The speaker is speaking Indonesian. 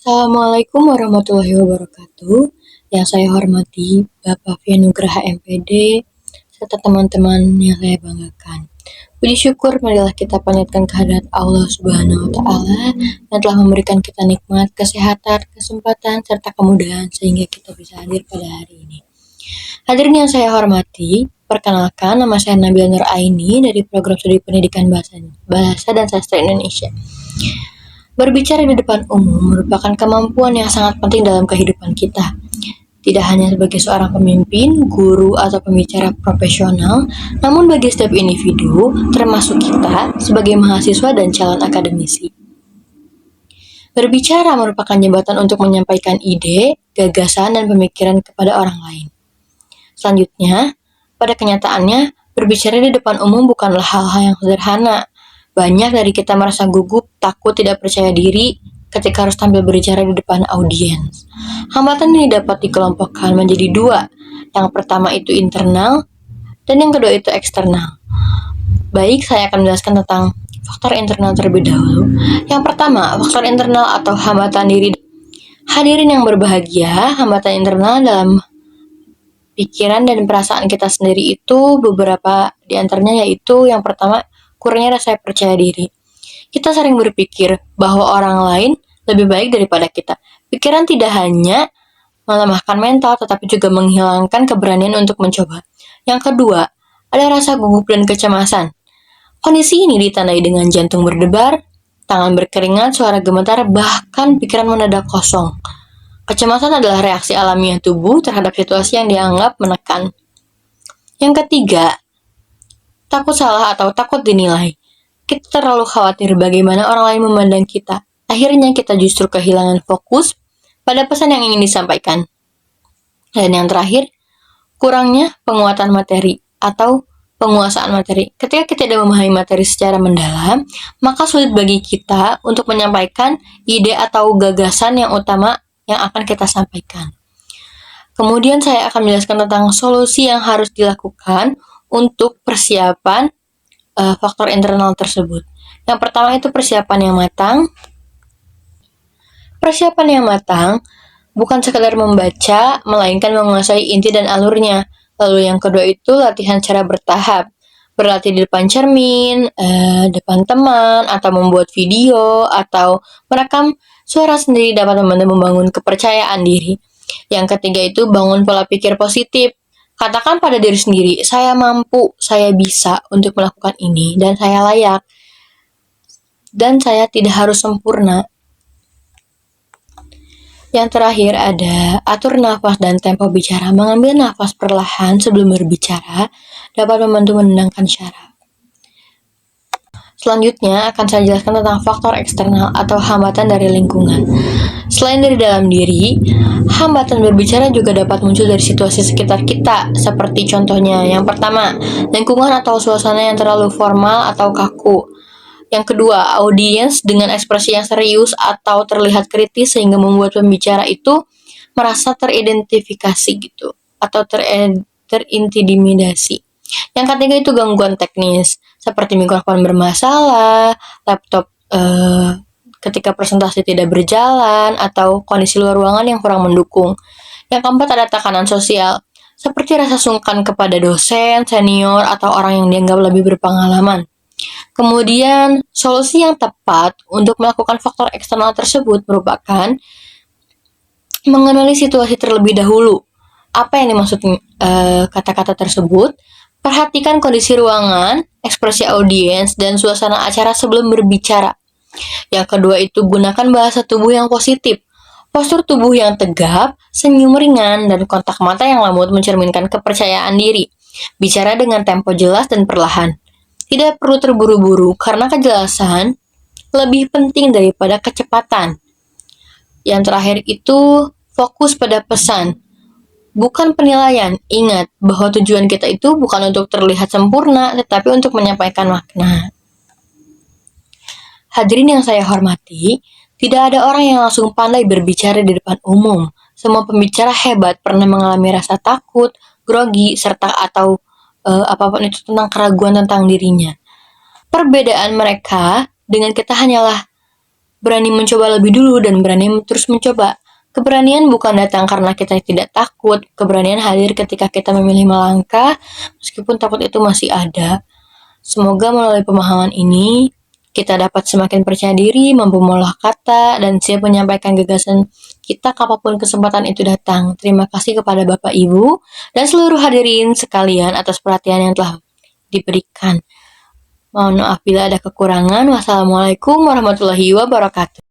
Assalamualaikum warahmatullahi wabarakatuh. Yang saya hormati Bapak Fianugraha MPD serta teman-teman yang saya banggakan. Puji syukur marilah kita panjatkan kehadirat Allah Subhanahu wa taala yang telah memberikan kita nikmat, kesehatan, kesempatan serta kemudahan sehingga kita bisa hadir pada hari ini. Hadirin yang saya hormati, perkenalkan nama saya Nabila Nur Aini dari Program Studi Pendidikan Bahasa dan Sastra Indonesia. Berbicara di depan umum merupakan kemampuan yang sangat penting dalam kehidupan kita. Tidak hanya sebagai seorang pemimpin, guru, atau pembicara profesional, namun bagi setiap individu, termasuk kita, sebagai mahasiswa dan calon akademisi. Berbicara merupakan jembatan untuk menyampaikan ide, gagasan, dan pemikiran kepada orang lain. Selanjutnya, pada kenyataannya, berbicara di depan umum bukanlah hal-hal yang sederhana. Banyak dari kita merasa gugup, takut, tidak percaya diri ketika harus tampil berbicara di depan audiens. Hambatan ini dapat dikelompokkan menjadi dua. Yang pertama itu internal, dan yang kedua itu eksternal. Baik, saya akan menjelaskan tentang faktor internal terlebih dahulu. Yang pertama, faktor internal atau hambatan diri. Hadirin yang berbahagia, hambatan internal dalam pikiran dan perasaan kita sendiri itu beberapa diantaranya yaitu yang pertama, kurangnya rasa percaya diri. Kita sering berpikir bahwa orang lain lebih baik daripada kita. Pikiran tidak hanya melemahkan mental, tetapi juga menghilangkan keberanian untuk mencoba. Yang kedua, ada rasa gugup dan kecemasan. Kondisi ini ditandai dengan jantung berdebar, tangan berkeringat, suara gemetar, bahkan pikiran mendadak kosong. Kecemasan adalah reaksi alamiah tubuh terhadap situasi yang dianggap menekan. Yang ketiga, takut salah atau takut dinilai. Kita terlalu khawatir bagaimana orang lain memandang kita. Akhirnya kita justru kehilangan fokus pada pesan yang ingin disampaikan. Dan yang terakhir, kurangnya penguatan materi atau penguasaan materi. Ketika kita tidak memahami materi secara mendalam, maka sulit bagi kita untuk menyampaikan ide atau gagasan yang utama yang akan kita sampaikan. Kemudian saya akan menjelaskan tentang solusi yang harus dilakukan untuk persiapan faktor internal tersebut. Yang pertama itu persiapan yang matang. Persiapan yang matang bukan sekadar membaca, melainkan menguasai inti dan alurnya. Lalu yang kedua itu latihan secara bertahap. Berlatih di depan cermin, depan teman, atau membuat video, atau merekam suara sendiri dapat membantu membangun kepercayaan diri. Yang ketiga itu bangun pola pikir positif. Katakan pada diri sendiri, saya mampu, saya bisa untuk melakukan ini, dan saya layak. Dan saya tidak harus sempurna. Yang terakhir ada atur nafas dan tempo bicara. Mengambil nafas perlahan sebelum berbicara dapat membantu menenangkan syaraf. Selanjutnya akan saya jelaskan tentang faktor eksternal atau hambatan dari lingkungan. Selain dari dalam diri, hambatan berbicara juga dapat muncul dari situasi sekitar kita, seperti contohnya yang pertama, lingkungan atau suasana yang terlalu formal atau kaku. Yang kedua, audiens dengan ekspresi yang serius atau terlihat kritis sehingga membuat pembicara itu merasa teridentifikasi gitu atau terintimidasi. Yang ketiga itu gangguan teknis seperti mikrofon bermasalah, laptop ketika presentasi tidak berjalan, atau kondisi luar ruangan yang kurang mendukung. Yang keempat ada tekanan sosial seperti rasa sungkan kepada dosen, senior, atau orang yang dianggap lebih berpengalaman. Kemudian, solusi yang tepat untuk melakukan faktor eksternal tersebut merupakan mengenali situasi terlebih dahulu. Apa yang dimaksud kata-kata tersebut? Perhatikan kondisi ruangan, ekspresi audiens, dan suasana acara sebelum berbicara. Yang kedua itu gunakan bahasa tubuh yang positif. Postur tubuh yang tegap, senyum ringan, dan kontak mata yang lembut mencerminkan kepercayaan diri. Bicara dengan tempo jelas dan perlahan. Tidak perlu terburu-buru karena kejelasan lebih penting daripada kecepatan. Yang terakhir itu fokus pada pesan, bukan penilaian. Ingat bahwa tujuan kita itu bukan untuk terlihat sempurna, tetapi untuk menyampaikan makna. Hadirin yang saya hormati, tidak ada orang yang langsung pandai berbicara di depan umum. Semua pembicara hebat pernah mengalami rasa takut, grogi, serta atau apapun itu tentang keraguan tentang dirinya. Perbedaan mereka dengan kita hanyalah berani mencoba lebih dulu dan berani terus mencoba. Keberanian bukan datang karena kita tidak takut, keberanian hadir ketika kita memilih melangkah, meskipun takut itu masih ada. Semoga melalui pemahaman ini, kita dapat semakin percaya diri, mampu mengolah kata, dan siap menyampaikan gagasan kita kapanpun kesempatan itu datang. Terima kasih kepada Bapak Ibu dan seluruh hadirin sekalian atas perhatian yang telah diberikan. Mohon maaf bila ada kekurangan. Wassalamualaikum warahmatullahi wabarakatuh.